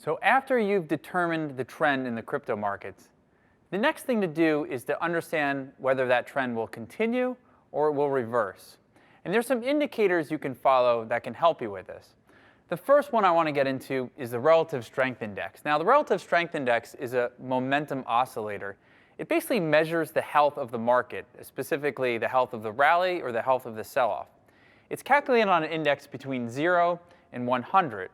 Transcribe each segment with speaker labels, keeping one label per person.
Speaker 1: So after you've determined the trend in the crypto markets, the next thing to do is to understand whether that trend will continue or it will reverse. And there's some indicators you can follow that can help you with this. The first one I want to get into is the relative strength index. Now, the relative strength index is a momentum oscillator. It basically measures the health of the market, specifically the health of the rally or the health of the sell-off. It's calculated on an index between 0 and 100.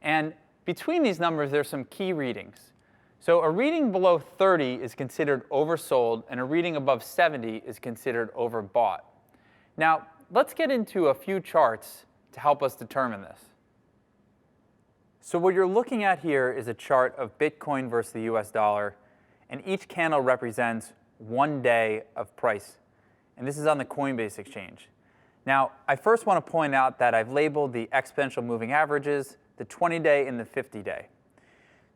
Speaker 1: And between these numbers, there's some key readings. So a reading below 30 is considered oversold, and a reading above 70 is considered overbought. Now, let's get into a few charts to help us determine this. So what you're looking at here is a chart of Bitcoin versus the US dollar, and each candle represents 1 day of price. And this is on the Coinbase exchange. Now, I first want to point out that I've labeled the exponential moving averages, the 20-day and the 50-day.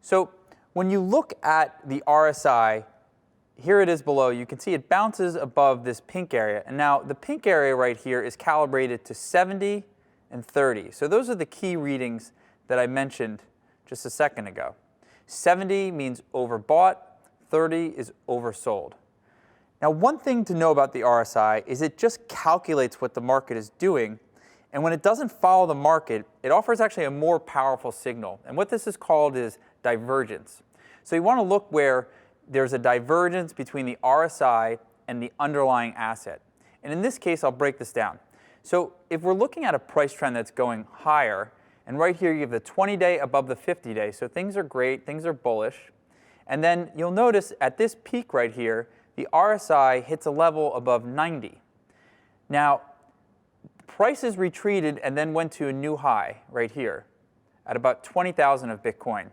Speaker 1: So when you look at the RSI, here it is below, you can see it bounces above this pink area. And now the pink area right here is calibrated to 70 and 30. So those are the key readings that I mentioned just a second ago. 70 means overbought, 30 is oversold. Now, one thing to know about the RSI is it just calculates what the market is doing, and when it doesn't follow the market, it offers actually a more powerful signal. And what this is called is divergence. So you want to look where there's a divergence between the RSI and the underlying asset. And in this case, I'll break this down. So if we're looking at a price trend that's going higher, and right here you have the 20-day above the 50-day, so things are great, things are bullish. And then you'll notice at this peak right here, the RSI hits a level above 90. Now, prices retreated and then went to a new high right here at about 20,000 of Bitcoin.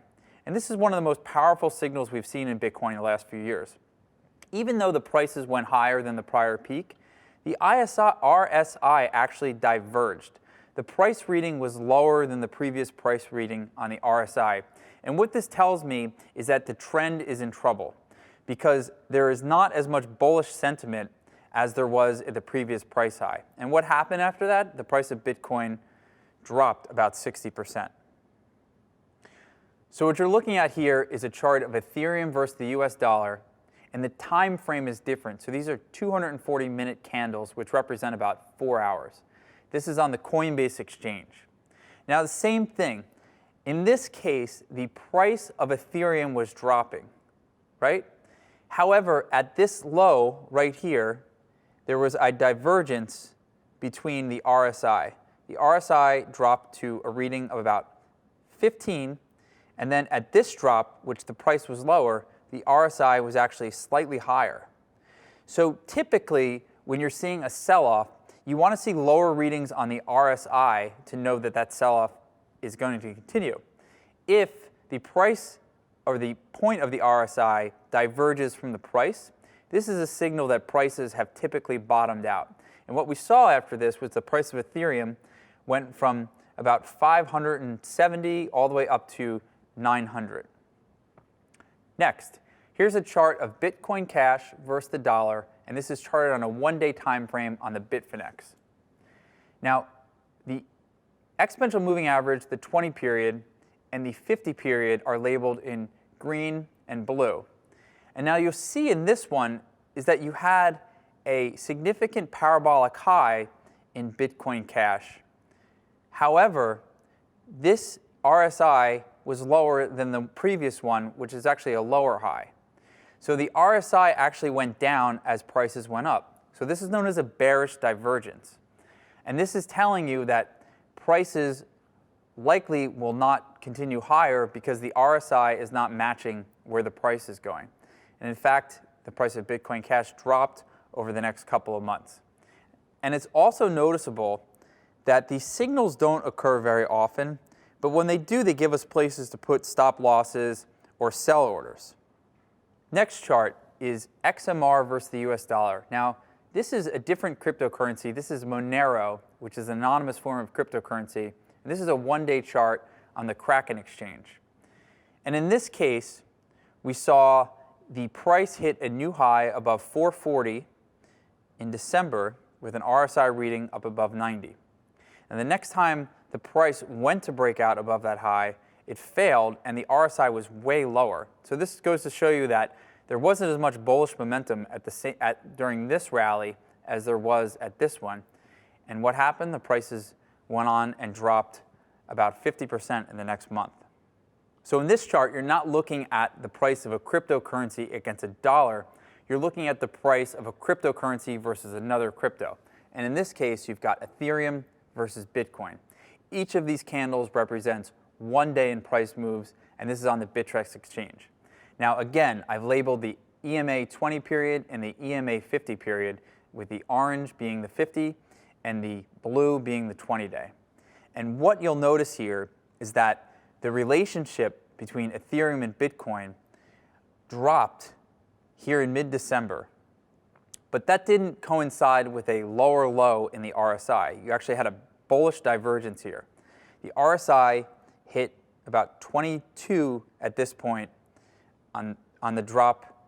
Speaker 1: And this is one of the most powerful signals we've seen in Bitcoin in the last few years. Even though the prices went higher than the prior peak, the RSI actually diverged. The price reading was lower than the previous price reading on the RSI. And what this tells me is that the trend is in trouble because there is not as much bullish sentiment as there was at the previous price high. And what happened after that? The price of Bitcoin dropped about 60%. So what you're looking at here is a chart of Ethereum versus the US dollar, and the time frame is different. So these are 240-minute candles, which represent about 4 hours. This is on the Coinbase exchange. Now, the same thing. In this case, the price of Ethereum was dropping, right? However, at this low right here, there was a divergence between the RSI. The RSI dropped to a reading of about 15, and then at this drop, which the price was lower, the RSI was actually slightly higher. So typically, when you're seeing a sell-off, you want to see lower readings on the RSI to know that that sell-off is going to continue. If the price or the point of the RSI diverges from the price, this is a signal that prices have typically bottomed out. And what we saw after this was the price of Ethereum went from about 570 all the way up to 900. Next, here's a chart of Bitcoin Cash versus the dollar, and this is charted on a 1-day time frame on the Bitfinex. Now, the exponential moving average, the 20 period, and the 50 period are labeled in green and blue. And now you'll see in this one is that you had a significant parabolic high in Bitcoin Cash. However, this RSI was lower than the previous one, which is actually a lower high. So the RSI actually went down as prices went up. So this is known as a bearish divergence. And this is telling you that prices likely will not continue higher because the RSI is not matching where the price is going. And in fact, the price of Bitcoin Cash dropped over the next couple of months. And it's also noticeable that these signals don't occur very often, but when they do, they give us places to put stop losses or sell orders. Next chart is XMR versus the US dollar. Now, this is a different cryptocurrency. This is Monero, which is an anonymous form of cryptocurrency. And this is a 1-day chart on the Kraken exchange. And in this case, we saw the price hit a new high above 440 in December with an RSI reading up above 90. And the next time the price went to break out above that high, it failed and the RSI was way lower. So this goes to show you that there wasn't as much bullish momentum during this rally as there was at this one. And what happened? The prices went on and dropped about 50% in the next month. So in this chart, you're not looking at the price of a cryptocurrency against a dollar. You're looking at the price of a cryptocurrency versus another crypto. And in this case, you've got Ethereum versus Bitcoin. Each of these candles represents 1 day in price moves, and this is on the Bittrex exchange. Now again, I've labeled the EMA 20 period and the EMA 50 period, with the orange being the 50 and the blue being the 20-day. And what you'll notice here is that the relationship between Ethereum and Bitcoin dropped here in mid-December. But that didn't coincide with a lower low in the RSI. You actually had a bullish divergence here. The RSI hit about 22 at this point on the drop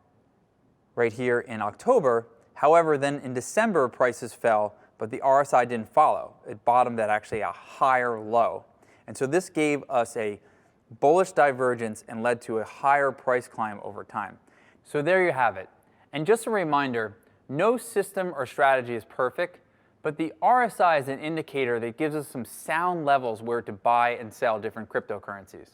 Speaker 1: right here in October. However, then in December, prices fell, but the RSI didn't follow. It bottomed at actually a higher low. And so this gave us a bullish divergence and led to a higher price climb over time. So there you have it. And just a reminder, no system or strategy is perfect, but the RSI is an indicator that gives us some sound levels where to buy and sell different cryptocurrencies.